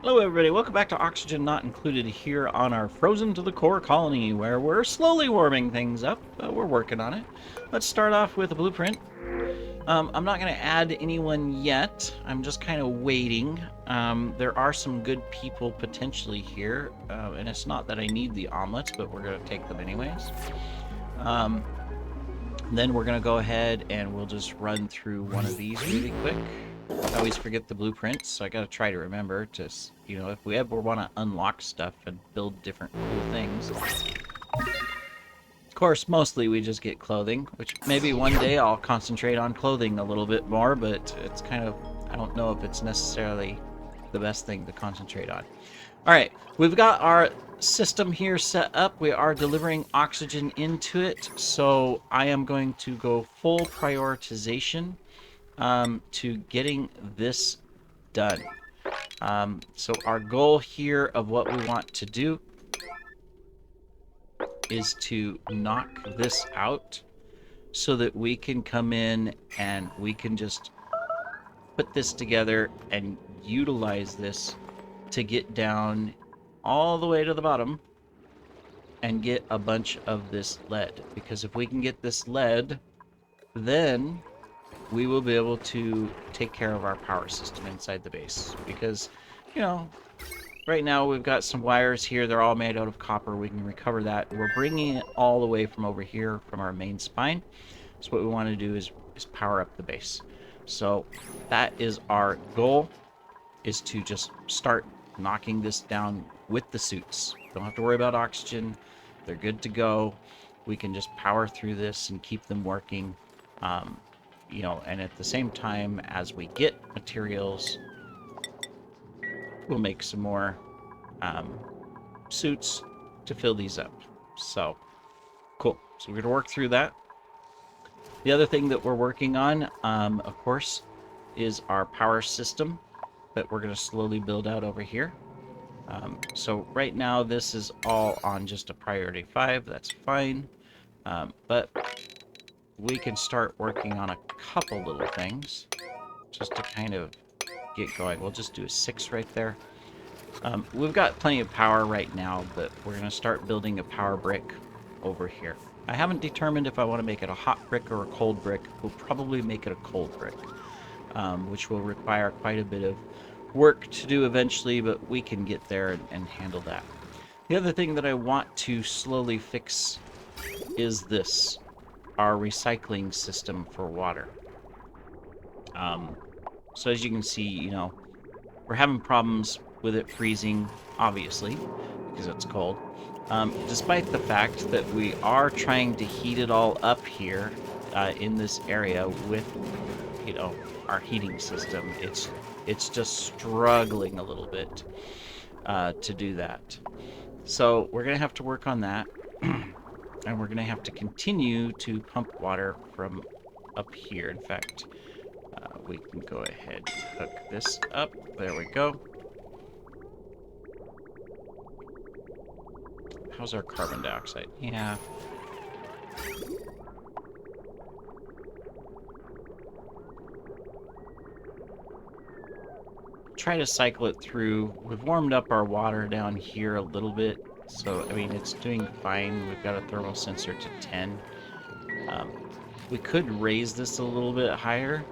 Hello everybody, welcome back to Oxygen Not Included here on our Frozen to the Core colony, where we're slowly warming things up. We're working on it. Let's start off with a blueprint. I'm not going to add anyone yet. I'm just kind of waiting. There are some good people potentially here, and it's not that I need the omelets, but we're going to take them anyways. Then we're going to go ahead and we'll just run through one of these really quick. I always forget the blueprints, so I gotta try to remember to, if we ever want to unlock stuff and build different cool things. Of course, mostly we just get clothing, which maybe one day I'll concentrate on clothing a little bit more, but it's kind of, I don't know if it's necessarily the best thing to concentrate on. Alright, we've got our system here set up. We are delivering oxygen into it, so I am going to go full prioritization to getting this done. So our goal here of what we want to do is to knock this out so that we can come in and we can just put this together and utilize this to get down all the way to the bottom and get a bunch of this lead. Because if we can get this lead, then we will be able to take care of our power system inside the base. Because, right now we've got some wires here. They're all made out of copper. We can recover that. We're bringing it all the way from over here from our main spine. So what we want to do is power up the base. So that is our goal, is to just start knocking this down with the suits. Don't have to worry about oxygen. They're good to go. We can just power through this and keep them working. And at the same time, as we get materials, we'll make some more suits to fill these up. So, cool. So we're going to work through that. The other thing that we're working on, of course, is our power system that we're going to slowly build out over here. So right now, this is all on just a priority 5. That's fine. But we can start working on a couple little things just to kind of get going. We'll just do a 6 right there. We've got plenty of power right now, but we're going to start building a power brick over here. I haven't determined if I want to make it a hot brick or a cold brick. We'll probably make it a cold brick, which will require quite a bit of work to do eventually, but we can get there and handle that. The other thing that I want to slowly fix is this, our recycling system for water. So as you can see, we're having problems with it freezing, obviously, because it's cold. Despite the fact that we are trying to heat it all up here in this area with, our heating system, it's just struggling a little bit to do that. So we're going to have to work on that. And we're going to have to continue to pump water from up here. In fact, we can go ahead and hook this up. There we go. How's our carbon dioxide? Yeah. Try to cycle it through. We've warmed up our water down here a little bit. So, it's doing fine. We've got a thermal sensor to 10. We could raise this a little bit higher,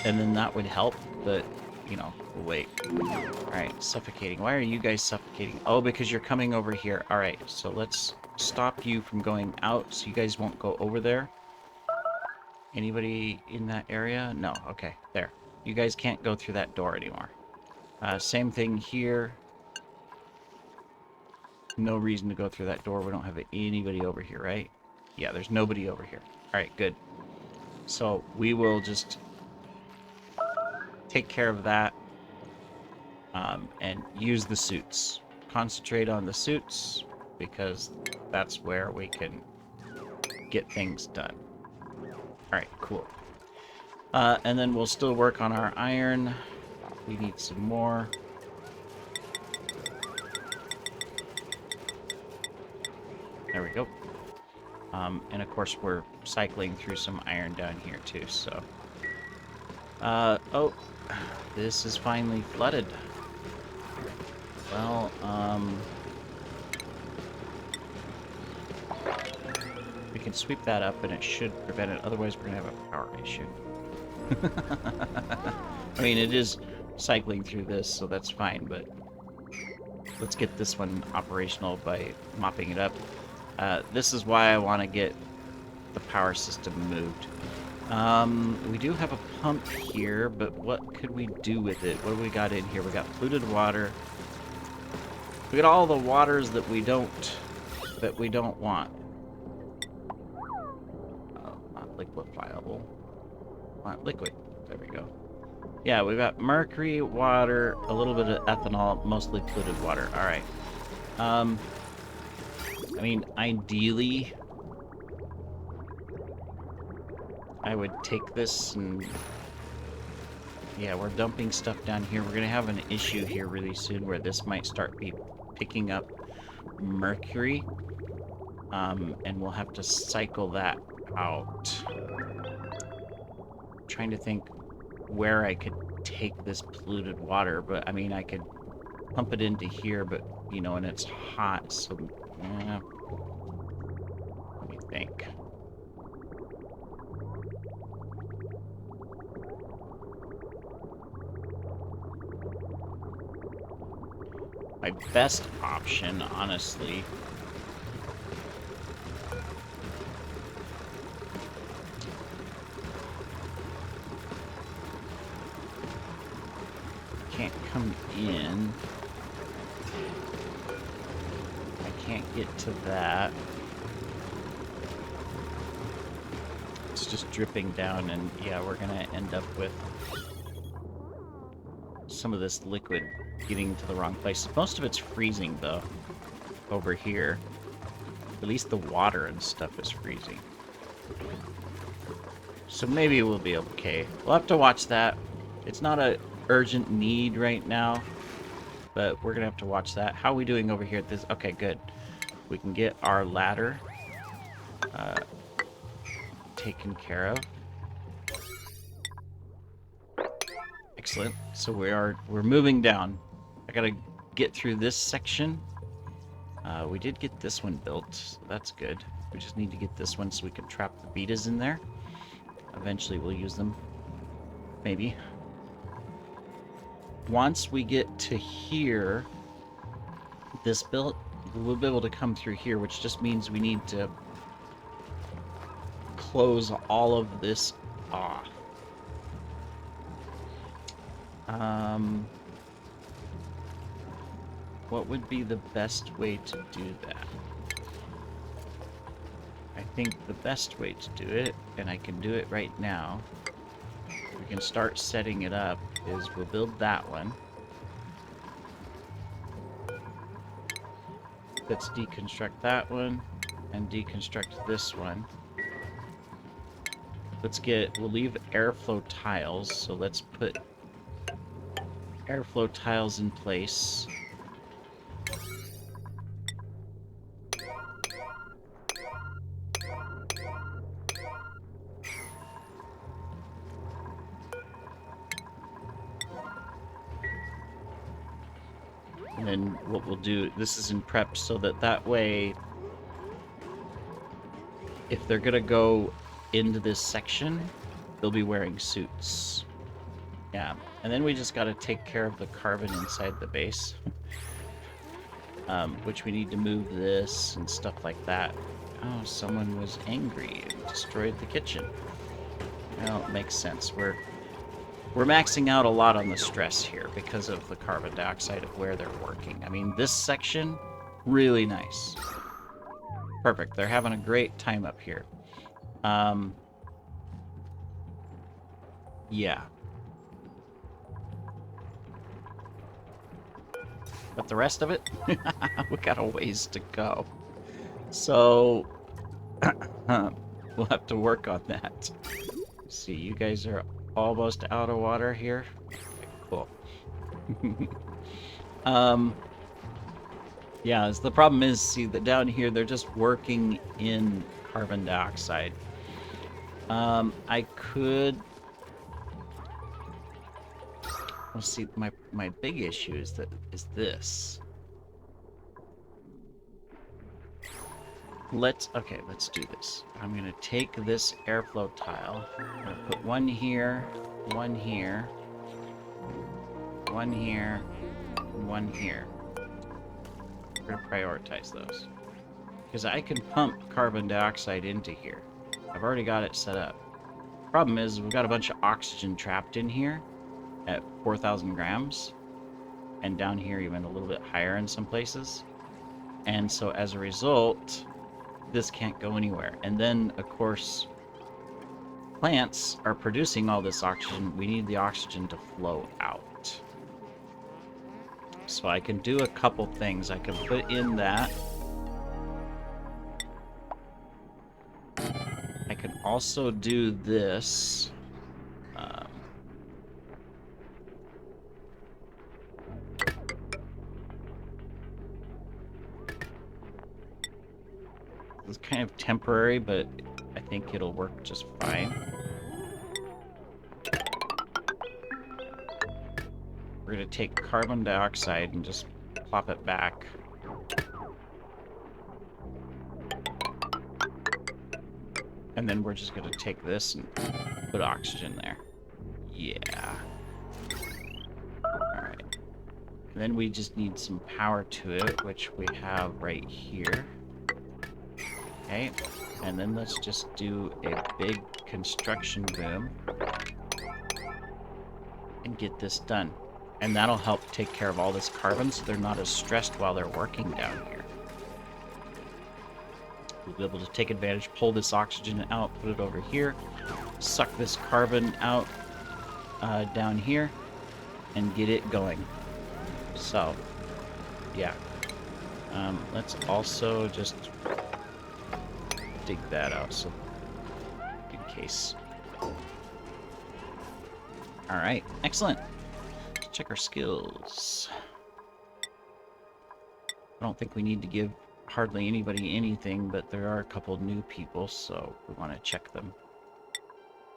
and then that would help, but, we'll wait. Alright, suffocating. Why are you guys suffocating? Oh, because you're coming over here. Alright, so let's stop you from going out so you guys won't go over there. Anybody in that area? No, okay, there. You guys can't go through that door anymore. Same thing here. No reason to go through that door. We don't have anybody over here, right? Yeah, there's nobody over here. Alright, good. So we will just take care of that and use the suits. Concentrate on the suits because that's where we can get things done. Alright, cool. And then we'll still work on our iron. We need some more. There we go. And of course we're cycling through some iron down here too, so. Oh, this is finally flooded. Well, we can sweep that up and it should prevent it. Otherwise, we're gonna have a power issue. I mean, it is cycling through this, so that's fine, but let's get this one operational by mopping it up. This is why I want to get the power system moved. We do have a pump here, but what could we do with it? What do we got in here? We got polluted water. We got all the waters that we don't want. Not liquefiable. Want liquid. There we go. Yeah, we've got mercury, water, a little bit of ethanol, mostly polluted water. All right. I mean, ideally, I would take this and... Yeah, we're dumping stuff down here. We're going to have an issue here really soon where this might start picking up mercury. And we'll have to cycle that out. I'm trying to think where I could take this polluted water, but I mean, I could pump it into here, but, you know, and it's hot, so... let me think. My best option, honestly, can't come in. I can't get to that. It's just dripping down, and yeah, we're gonna end up with some of this liquid getting to the wrong place. Most of it's freezing, though, over here. At least the water and stuff is freezing. So maybe we'll be okay. We'll have to watch that. It's not a urgent need right now, but we're gonna have to watch that. How are we doing over here at this? Okay, good. We can get our ladder taken care of. Excellent. So we're moving down. I gotta get through this section. We did get this one built, so that's good. We just need to get this one so we can trap the betas in there. Eventually we'll use them. Maybe. Once we get to here, this built, we'll be able to come through here, which just means we need to close all of this off. What would be the best way to do that? I think the best way to do it, and I can do it right now, we can start setting it up, is we'll build that one. Let's deconstruct that one, and deconstruct this one. We'll leave airflow tiles, so let's put airflow tiles in place. And then what we'll do, this is in prep so that way, if they're gonna go into this section, they'll be wearing suits. Yeah, and then we just gotta take care of the carbon inside the base. Which we need to move this and stuff like that. Oh, someone was angry and destroyed the kitchen. Well, it makes sense. We're maxing out a lot on the stress here because of the carbon dioxide of where they're working. I mean, this section, really nice. Perfect. They're having a great time up here. Yeah. But the rest of it, we got a ways to go. So, we'll have to work on that. Let's see, you guys are almost out of water here. Cool. Yeah, the problem is, see, that down here, they're just working in carbon dioxide. Well, see, my big issue is this. Let's do this. I'm gonna take this airflow tile. I'm gonna put one here, one here, one here, and one here. We're gonna prioritize those. Because I can pump carbon dioxide into here. I've already got it set up. Problem is, we've got a bunch of oxygen trapped in here at 4,000 grams. And down here even a little bit higher in some places. And so as a result, this can't go anywhere. And then, of course, plants are producing all this oxygen. We need the oxygen to flow out. So I can do a couple things. I can put in that. I can also do this. It's kind of temporary, but I think it'll work just fine. We're going to take carbon dioxide and just plop it back. And then we're just going to take this and put oxygen there. Yeah. Alright. And then we just need some power to it, which we have right here. Okay, and then let's just do a big construction boom and get this done. And that'll help take care of all this carbon so they're not as stressed while they're working down here. We'll be able to take advantage, pull this oxygen out, put it over here, suck this carbon out down here, and get it going. So, yeah. Let's also just dig that out, so in case. Alright, excellent. Let's check our skills. I don't think we need to give hardly anybody anything, but there are a couple new people, so we want to check them.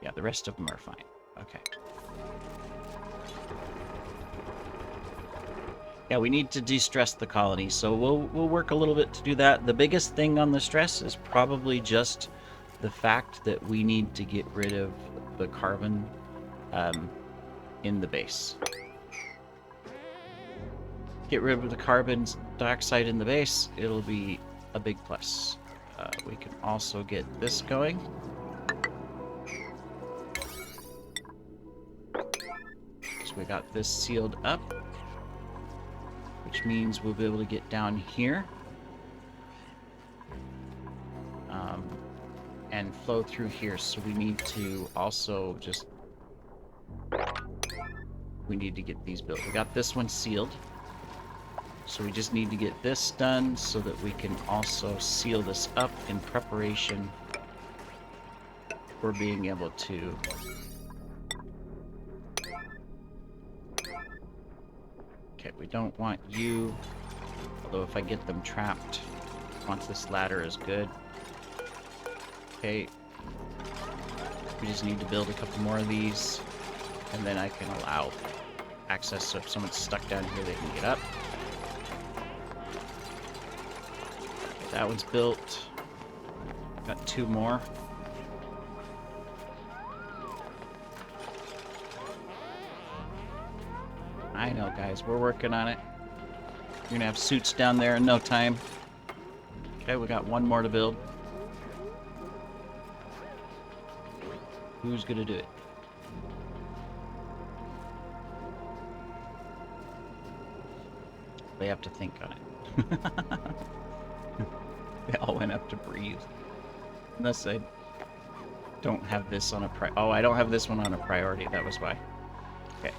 Yeah, the rest of them are fine. Okay. Yeah, we need to de-stress the colony, so we'll work a little bit to do that. The biggest thing on the stress is probably just the fact that we need to get rid of the carbon in the base. Get rid of the carbon dioxide in the base, it'll be a big plus. We can also get this going. So we got this sealed up, which means we'll be able to get down here and flow through here. So we need to also just, we need to get these built. We got this one sealed. So we just need to get this done so that we can also seal this up in preparation for being able to okay, we don't want you, although if I get them trapped, once this ladder is good. Okay, we just need to build a couple more of these, and then I can allow access so if someone's stuck down here, they can get up. Okay, that one's built. Got two more. I know, guys. We're working on it. You're gonna have suits down there in no time. Okay, we got one more to build. Who's gonna do it? They have to think on it. They all went up to breathe. Unless I don't have this on a oh, I don't have this one on a priority. That was why. Okay,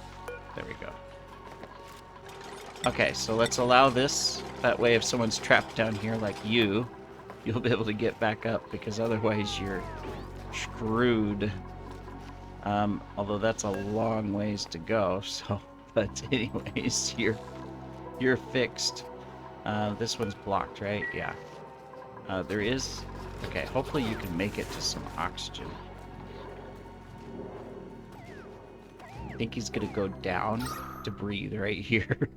there we go. Okay, so let's allow this. That way if someone's trapped down here like you, you'll be able to get back up, because otherwise you're screwed. Although that's a long ways to go, so, but anyways, you're fixed. This one's blocked, right? Yeah. There is, okay, hopefully you can make it to some oxygen. I think he's gonna go down. to breathe right here.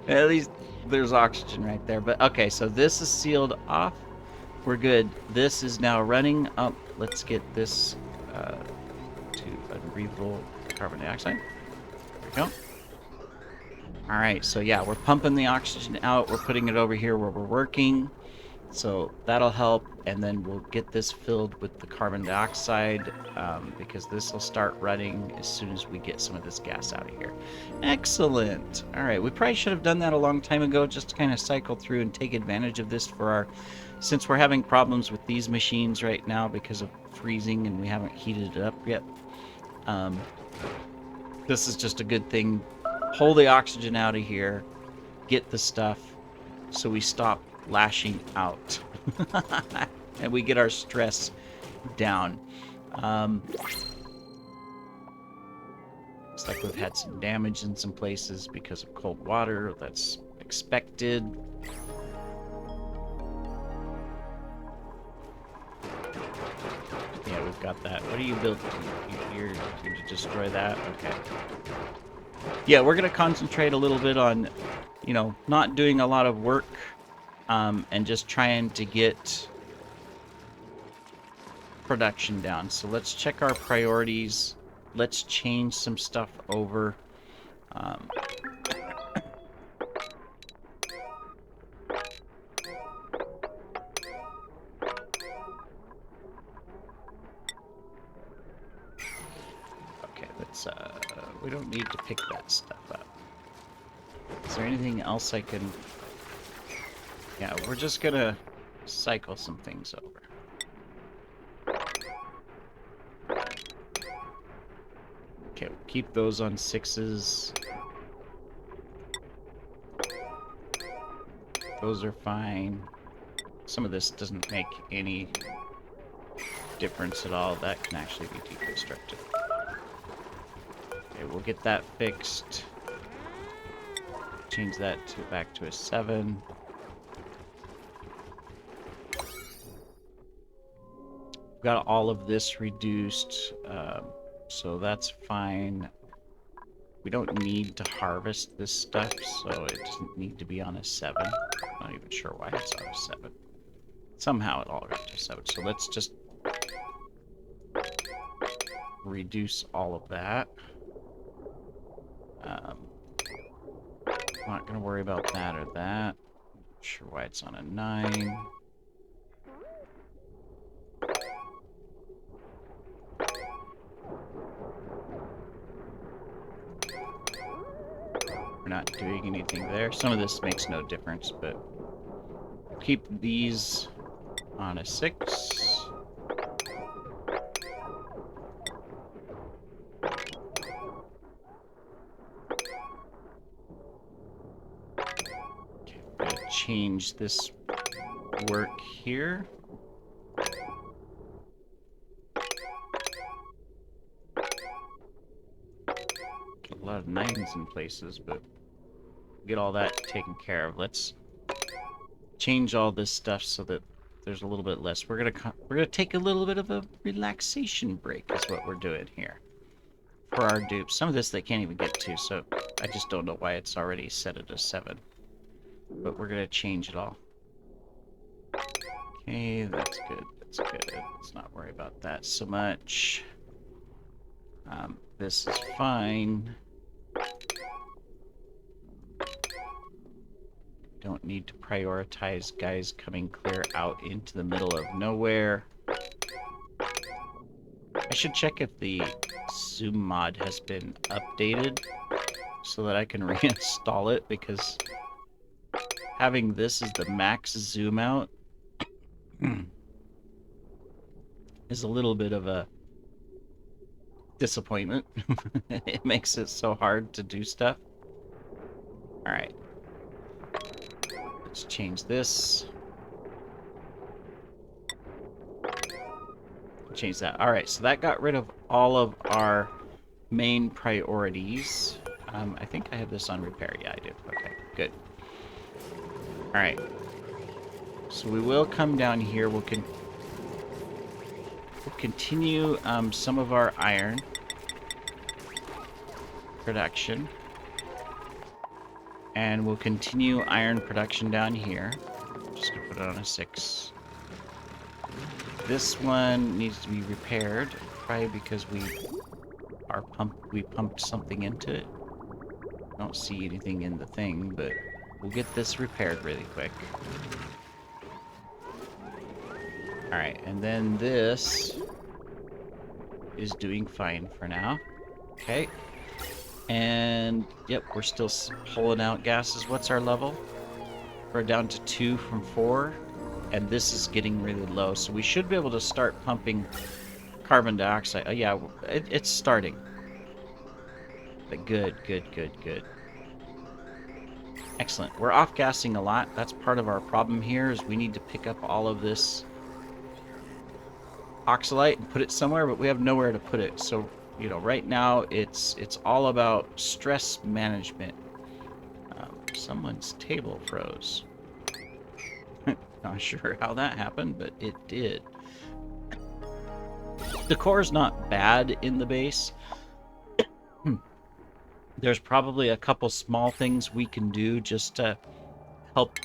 At least there's oxygen right there. But okay, so this is sealed off. We're good. This is now running up. Let's get this to unbreathable carbon dioxide. There we go. All right, so yeah, we're pumping the oxygen out. We're putting it over here where we're working. So that'll help, and then we'll get this filled with the carbon dioxide because this will start running as soon as we get some of this gas out of here. Excellent. All right, we probably should have done that a long time ago, just to kind of cycle through and take advantage of this for our, since we're having problems with these machines right now because of freezing and we haven't heated it up yet. This is just a good thing. Pull the oxygen out of here, get the stuff, so we stop lashing out and we get our stress down. Looks like we've had some damage in some places because of cold water. That's expected. Yeah, we've got that. What are you building? You're going to destroy that? Okay. Yeah, we're going to concentrate a little bit on, you know, not doing a lot of work. And just trying to get production down. So let's check our priorities. Let's change some stuff over. Okay, let's, we don't need to pick that stuff up. Is there anything else I can... Yeah, we're just gonna cycle some things over. Okay, we'll keep those on 6s. Those are fine. Some of this doesn't make any difference at all. That can actually be deconstructed. Okay, we'll get that fixed. Change that back to a 7. Got all of this reduced, so that's fine. We don't need to harvest this stuff, so it doesn't need to be on a 7. I'm not even sure why it's on a 7. Somehow it all got to 7, so let's just reduce all of that. Not going to worry about that or that. Not sure why it's on a 9. We're not doing anything there. Some of this makes no difference, but keep these on a 6. Okay, I'm gonna change this work here. A lot of 9s in places, but get all that taken care of. Let's change all this stuff so that there's a little bit less. We're gonna take a little bit of a relaxation break is what we're doing here for our dupes. Some of this they can't even get to, so I just don't know why it's already set at a 7. But we're gonna change it all. Okay, that's good. That's good. Let's not worry about that so much. This is fine. Don't need to prioritize guys coming clear out into the middle of nowhere. I should check if the zoom mod has been updated so that I can reinstall it, because having this as the max zoom out is a little bit of a disappointment. It makes it so hard to do stuff. Alright. Let's change this. Change that. Alright, so that got rid of all of our main priorities. I think I have this on repair. Yeah, I do. Okay, good. Alright. So we will come down here. We'll continue some of our iron. production. And we'll continue iron production down here. Just gonna put it on a 6. This one needs to be repaired, probably because we pumped something into it. I don't see anything in the thing, but we'll get this repaired really quick. Alright, and then this is doing fine for now. Okay. And, yep, we're still pulling out gases. What's our level? We're down to 2 from 4. And this is getting really low. So we should be able to start pumping carbon dioxide. Oh, yeah, it's starting. But good. Excellent. We're off-gassing a lot. That's part of our problem here, is we need to pick up all of this oxalite and put it somewhere, but we have nowhere to put it. So, you know, right now it's all about stress management. Someone's table froze. Not sure how that happened, but it did. The core's not bad in the base. There's probably a couple small things we can do just to help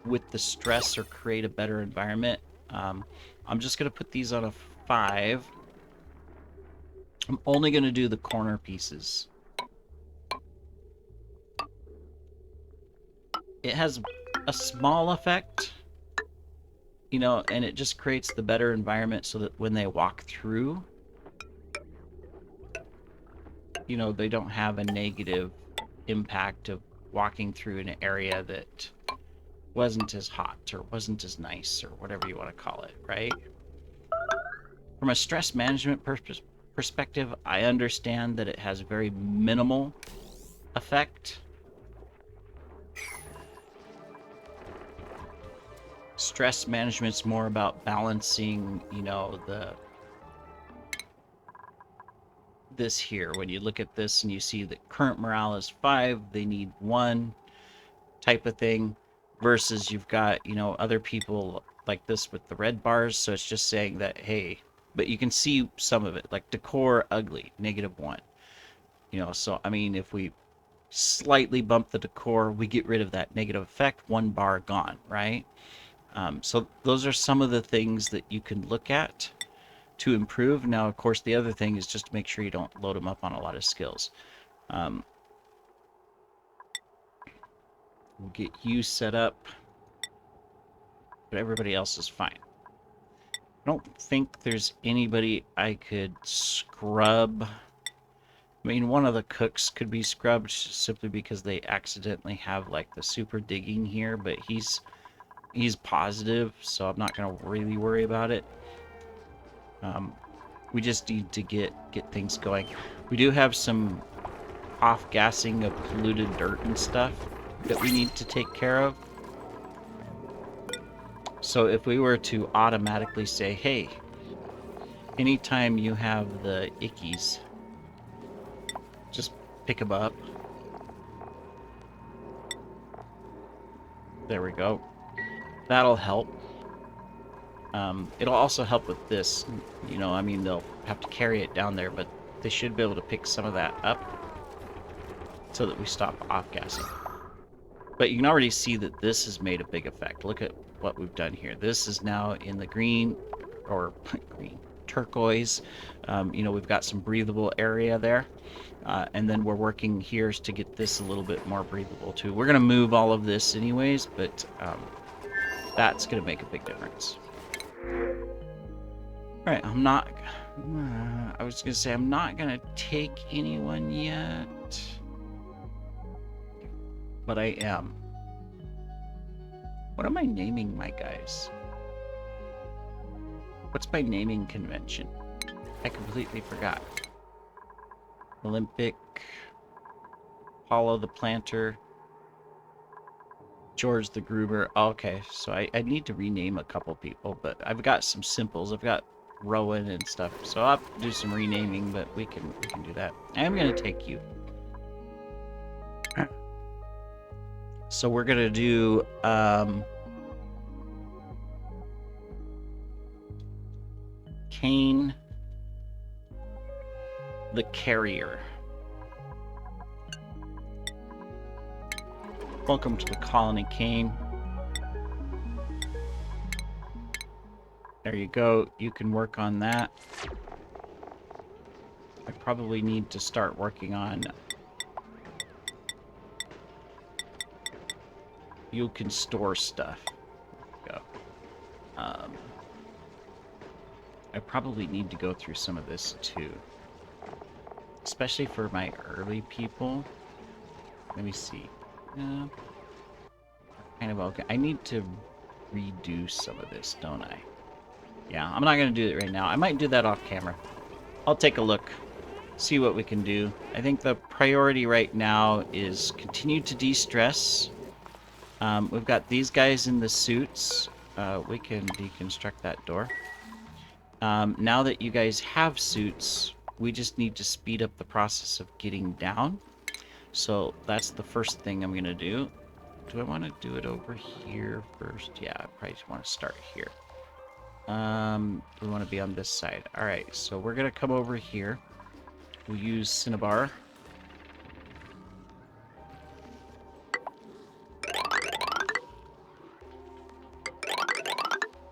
with the stress or create a better environment. I'm just going to put these on a 5. I'm only going to do the corner pieces. It has a small effect, you know, and it just creates the better environment so that when they walk through, you know, they don't have a negative impact of walking through an area that wasn't as hot or wasn't as nice or whatever you want to call it, right? From a stress management perspective, I understand that it has very minimal effect. Stress management's more about balancing, you know, this here. When you look at this and you see that current morale is 5, they need 1 type of thing, versus you've got, you know, other people like this with the red bars. So it's just saying that, hey, but you can see some of it, like decor ugly, -1. You know, so I mean, if we slightly bump the decor, we get rid of that negative effect. 1 bar gone, right? So those are some of the things that you can look at to improve. Now, of course, the other thing is just to make sure you don't load them up on a lot of skills. We'll get you set up, but everybody else is fine. I don't think there's anybody I could scrub. I mean, one of the cooks could be scrubbed simply because they accidentally have like the super digging here, but he's positive, so I'm not going to really worry about it. We just need to get things going. We do have some off-gassing of polluted dirt and stuff that we need to take care of. So if we were to automatically say, hey, anytime you have the ickies, just pick them up. There we go. That'll help. It'll also help with this. You know, I mean, they'll have to carry it down there, but they should be able to pick some of that up so that we stop off-gassing. But you can already see that this has made a big effect. Look at what we've done here. This is now in the green, or green, turquoise. You know, we've got some breathable area there. And then we're working here to get this a little bit more breathable too. We're going to move all of this anyways, but that's going to make a big difference. All right, I'm not... I was going to say I'm not going to take anyone yet. But I am. What am I naming my guys? What's my naming convention? I completely forgot. Olympic, Apollo the Planter, George the Groomer. Okay, so I need to rename a couple people, but I've got some simples. I've got Rowan and stuff, so I'll have to do some renaming, but we can do that. I'm gonna take you. So we're gonna do Kane the Carrier. Welcome to the colony, Kane. There you go. You can work on that. I probably need to start working on... You can store stuff. There you go. I probably need to go through some of this too. Especially for my early people. Let me see. Kind of okay. I need to redo some of this, don't I? Yeah, I'm not going to do it right now. I might do that off camera. I'll take a look. See what we can do. I think the priority right now is continue to de-stress. We've got these guys in the suits. We can deconstruct that door. Now that you guys have suits, we just need to speed up the process of getting down. So that's the first thing I'm going to do. Do I want to do it over here first? Yeah, I probably just want to start here. We want to be on this side. Alright, so we're going to come over here. We'll use Cinnabar.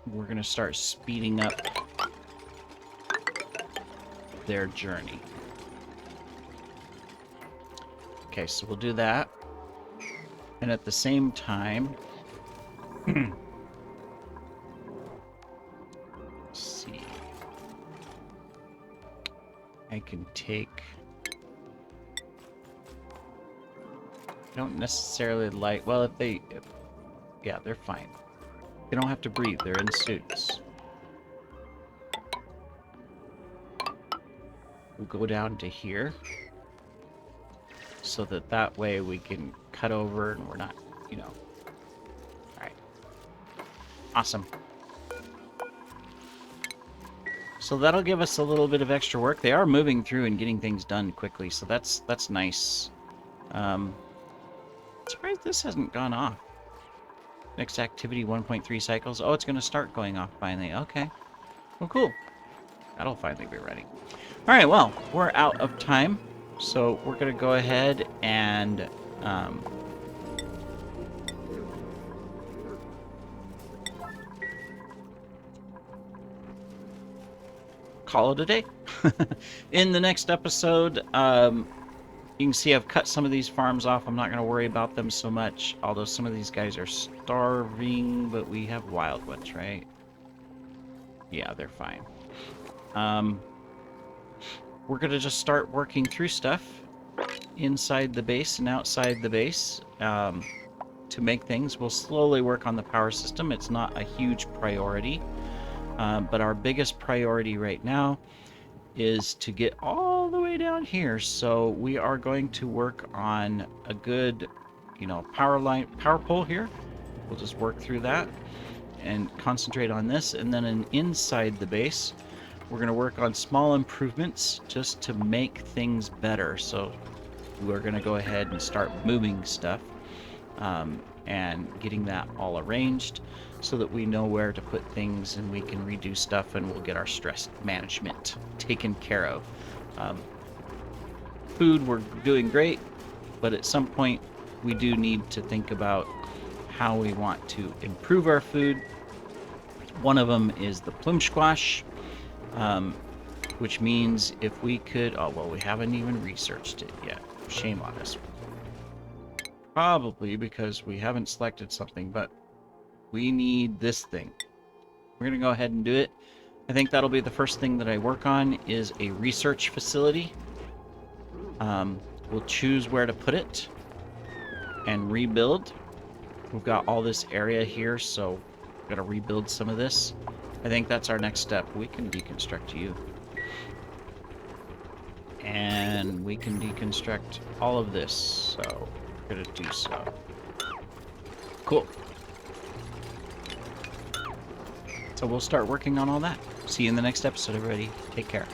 We're going to start speeding up their journey. Okay, so we'll do that. And at the same time... Let's see. I can take... I don't necessarily like... Well, if they... yeah, they're fine. They don't have to breathe. They're in suits. We'll go down to here. So that way we can cut over and we're not, you know. Alright. Awesome. So that'll give us a little bit of extra work. They are moving through and getting things done quickly, so that's nice. Surprised this hasn't gone off. Next activity, 1.3 cycles. Oh, it's going to start going off finally. Okay. Well, cool. That'll finally be ready. Alright, well, we're out of time. So we're going to go ahead and call it a day. In the next episode, you can see I've cut some of these farms off. I'm not going to worry about them so much, although some of these guys are starving, but we have wild ones, right? Yeah, they're fine. We're going to just start working through stuff inside the base and outside the base to make things. We'll slowly work on the power system. It's not a huge priority, but our biggest priority right now is to get all the way down here. So we are going to work on a good, you know, power pole here. We'll just work through that and concentrate on this. And then inside the base, we're going to work on small improvements just to make things better. So we're going to go ahead and start moving stuff and getting that all arranged so that we know where to put things and we can redo stuff and we'll get our stress management taken care of. Food, we're doing great, but at some point we do need to think about how we want to improve our food. One of them is the plume squash. Which means if we could... Oh, well, we haven't even researched it yet. Shame on us. Probably because we haven't selected something, but we need this thing. We're going to go ahead and do it. I think that'll be the first thing that I work on is a research facility. We'll choose where to put it and rebuild. We've got all this area here, so we've got to rebuild some of this. I think that's our next step. We can deconstruct you. And we can deconstruct all of this. So we're going to do so. Cool. So we'll start working on all that. See you in the next episode, everybody. Take care.